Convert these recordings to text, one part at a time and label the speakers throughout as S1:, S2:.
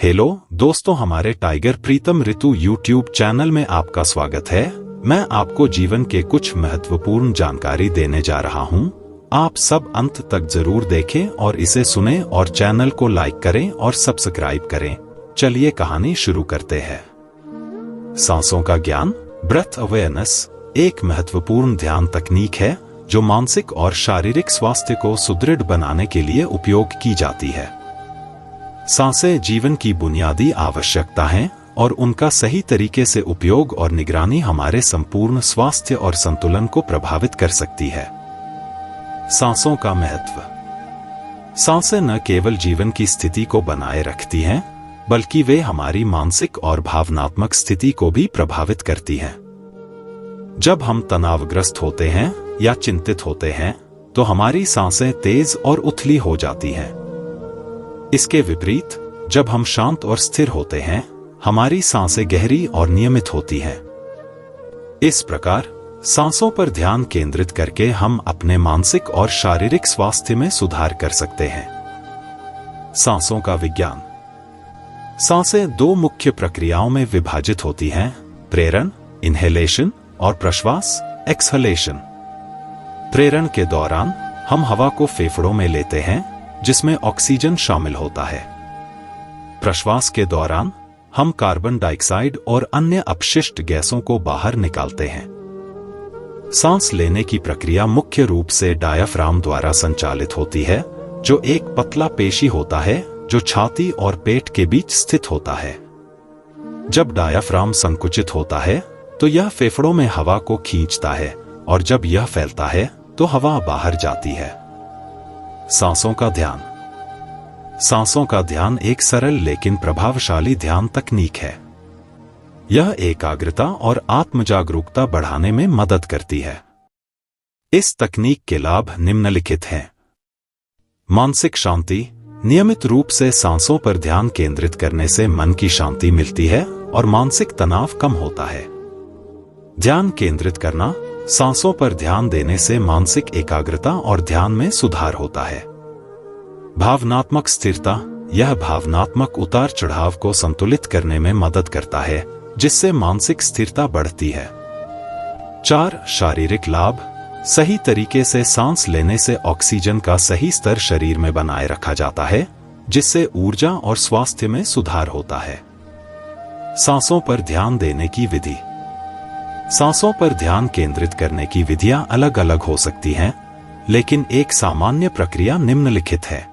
S1: Hello दोस्तों, हमारे tiger प्रीतम ऋतु YouTube channel में आपका स्वागत है। मैं आपको जीवन के कुछ महत्वपूर्ण जानकारी देने जा रहा हूं। आप सब अंत तक जरूर देखें और इसे सुनें और चैनल को लाइक करें और सब्सक्राइब करें। चलिए कहानी शुरू करते हैं। सांसों का ज्ञान, ब्रेथ अवेयरनेस, एक महत्वपूर्ण ध्यान तकनीक है जो मानसिक और शारीरिक स्वास्थ्य को सुदृढ़ बनाने के लिए उपयोग की जाती है। सांसें जीवन की बुनियादी आवश्यकता हैं और उनका सही तरीके से उपयोग और निगरानी हमारे संपूर्ण स्वास्थ्य और संतुलन को प्रभावित कर सकती है। सांसों का महत्व। सांसें न केवल जीवन की स्थिति को बनाए रखती हैं, बल्कि वे हमारी मानसिक और भावनात्मक स्थिति को भी प्रभावित करती हैं। जब हम तनावग्रस्त होते हैं या चिंतित होते हैं, तो हमारी सांसें तेज और उथली हो जाती हैं। इसके विपरीत, जब हम शांत और स्थिर होते हैं, हमारी सांसें गहरी और नियमित होती हैं। इस प्रकार सांसों पर ध्यान केंद्रित करके हम अपने मानसिक और शारीरिक स्वास्थ्य में सुधार कर सकते हैं। सांसों का विज्ञान। सांसें दो मुख्य प्रक्रियाओं में विभाजित होती हैं: प्रेरण इनहेलेशन और प्रश्वास एक्सहेलेशन। प्रेरण के दौरान हम हवा को फेफड़ों में लेते हैं, जिसमें ऑक्सीजन शामिल होता है। प्रश्वास के दौरान हम कार्बन डाइऑक्साइड और अन्य अपशिष्ट गैसों को बाहर निकालते हैं। सांस लेने की प्रक्रिया मुख्य रूप से डायाफ्राम द्वारा संचालित होती है, जो एक पतला पेशी होता है जो छाती और पेट के बीच स्थित होता है। जब डायाफ्राम संकुचित होता है, तो यह फेफड़ों में हवा को खींचता है, और जब यह फैलता है तो हवा बाहर जाती है। सांसों का ध्यान। सांसों का ध्यान एक सरल लेकिन प्रभावशाली ध्यान तकनीक है। यह एकाग्रता और आत्मजागरूकता बढ़ाने में मदद करती है। इस तकनीक के लाभ निम्नलिखित हैं। मानसिक शांति। नियमित रूप से सांसों पर ध्यान केंद्रित करने से मन की शांति मिलती है और मानसिक तनाव कम होता है। ध्यान केंद्रित करना। सांसों पर ध्यान देने से मानसिक एकाग्रता और ध्यान में सुधार होता है। भावनात्मक स्थिरता। यह भावनात्मक उतार चढ़ाव को संतुलित करने में मदद करता है, जिससे मानसिक स्थिरता बढ़ती है। 4. शारीरिक लाभ। सही तरीके से सांस लेने से ऑक्सीजन का सही स्तर शरीर में बनाए रखा जाता है, जिससे ऊर्जा और स्वास्थ्य में सुधार होता है। सांसों पर ध्यान देने की विधि। सांसों पर ध्यान केंद्रित करने की विधियां अलग अलग हो सकती हैं, लेकिन एक सामान्य प्रक्रिया निम्नलिखित है।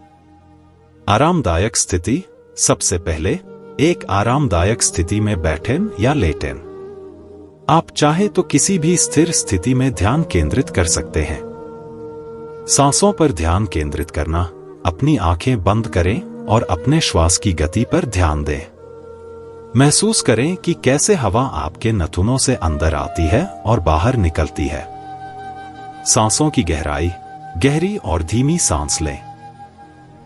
S1: आरामदायक स्थिति। सबसे पहले एक आरामदायक स्थिति में बैठें या लेटें। आप चाहे तो किसी भी स्थिर स्थिति में ध्यान केंद्रित कर सकते हैं। सांसों पर ध्यान केंद्रित करना। अपनी आंखें बंद करें और अपने श्वास की गति पर ध्यान दें। महसूस करें कि कैसे हवा आपके नाखूनों से अंदर आती है और बाहर निकलती है। सांसों की गहराई। गहरी और धीमी सांस लें।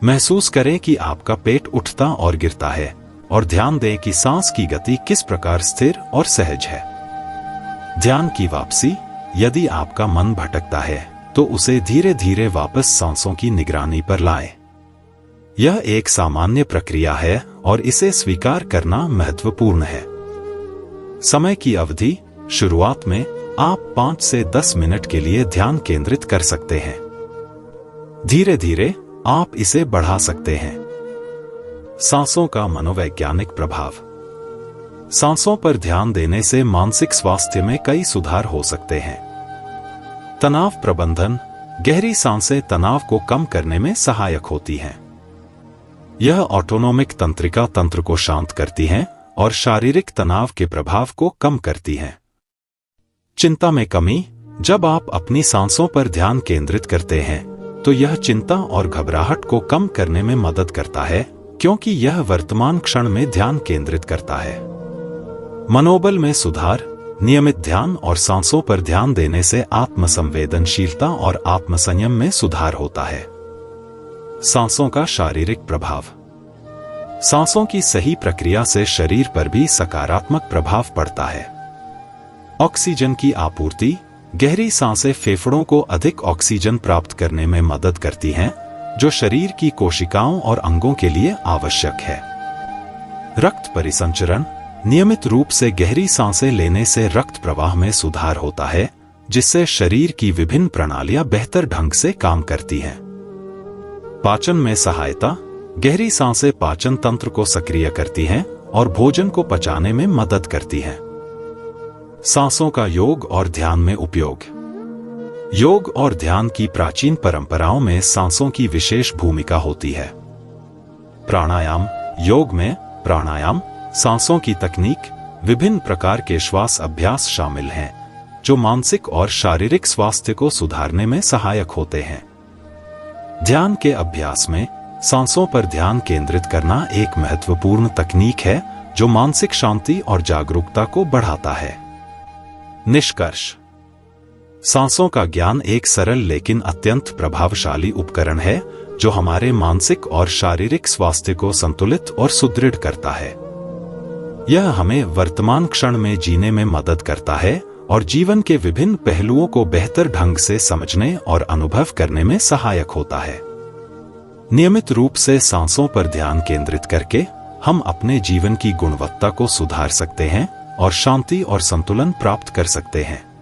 S1: महसूस करें कि आपका पेट उठता और गिरता है, और ध्यान दें कि सांस की गति किस प्रकार स्थिर और सहज है। ध्यान की वापसी। यदि आपका मन भटकता है, तो उसे धीरे धीरे वापस सांसों की निगरानी पर लाएं। यह एक सामान्य प्रक्रिया है और इसे स्वीकार करना महत्वपूर्ण है। समय की अवधि। शुरुआत में आप 5 से 10 मिनट के लिए ध्यान केंद्रित कर सकते हैं। धीरे धीरे आप इसे बढ़ा सकते हैं। सांसों का मनोवैज्ञानिक प्रभाव। सांसों पर ध्यान देने से मानसिक स्वास्थ्य में कई सुधार हो सकते हैं। तनाव प्रबंधन। गहरी सांसें तनाव को कम करने में सहायक होती हैं। यह ऑटोनोमिक तंत्रिका तंत्र को शांत करती हैं और शारीरिक तनाव के प्रभाव को कम करती हैं। चिंता में कमी। जब आप अपनी सांसों पर ध्यान केंद्रित करते हैं, तो यह चिंता और घबराहट को कम करने में मदद करता है, क्योंकि यह वर्तमान क्षण में ध्यान केंद्रित करता है। मनोबल में सुधार। नियमित ध्यान और सांसों पर ध्यान देने से आत्मसंवेदनशीलता और आत्मसंयम में सुधार होता है। सांसों का शारीरिक प्रभाव। सांसों की सही प्रक्रिया से शरीर पर भी सकारात्मक प्रभाव पड़ता है। ऑक्सीजन की आपूर्ति। गहरी सांसें फेफड़ों को अधिक ऑक्सीजन प्राप्त करने में मदद करती हैं, जो शरीर की कोशिकाओं और अंगों के लिए आवश्यक है। रक्त परिसंचरण। नियमित रूप से गहरी सांसें लेने से रक्त प्रवाह में सुधार होता है, जिससे शरीर की विभिन्न प्रणालियां बेहतर ढंग से काम करती हैं। पाचन में सहायता। गहरी सांसें पाचन तंत्र को सक्रिय करती हैं और भोजन को पचाने में मदद करती हैं। सांसों का योग और ध्यान में उपयोग। योग और ध्यान की प्राचीन परंपराओं में सांसों की विशेष भूमिका होती है। प्राणायाम। योग में प्राणायाम, सांसों की तकनीक, विभिन्न प्रकार के श्वास अभ्यास शामिल हैं, जो मानसिक और शारीरिक स्वास्थ्य को सुधारने में सहायक होते हैं। ध्यान के अभ्यास में सांसों पर ध्यान केंद्रित करना एक महत्वपूर्ण तकनीक है, जो मानसिक शांति और जागरूकता को बढ़ाता है। निष्कर्ष। सांसों का ज्ञान एक सरल लेकिन अत्यंत प्रभावशाली उपकरण है, जो हमारे मानसिक और शारीरिक स्वास्थ्य को संतुलित और सुदृढ़ करता है। यह हमें वर्तमान क्षण में जीने में मदद करता है और जीवन के विभिन्न पहलुओं को बेहतर ढंग से समझने और अनुभव करने में सहायक होता है। नियमित रूप से सांसों पर ध्यान केंद्रित करके हम अपने जीवन की गुणवत्ता को सुधार सकते हैं और शांति और संतुलन प्राप्त कर सकते हैं।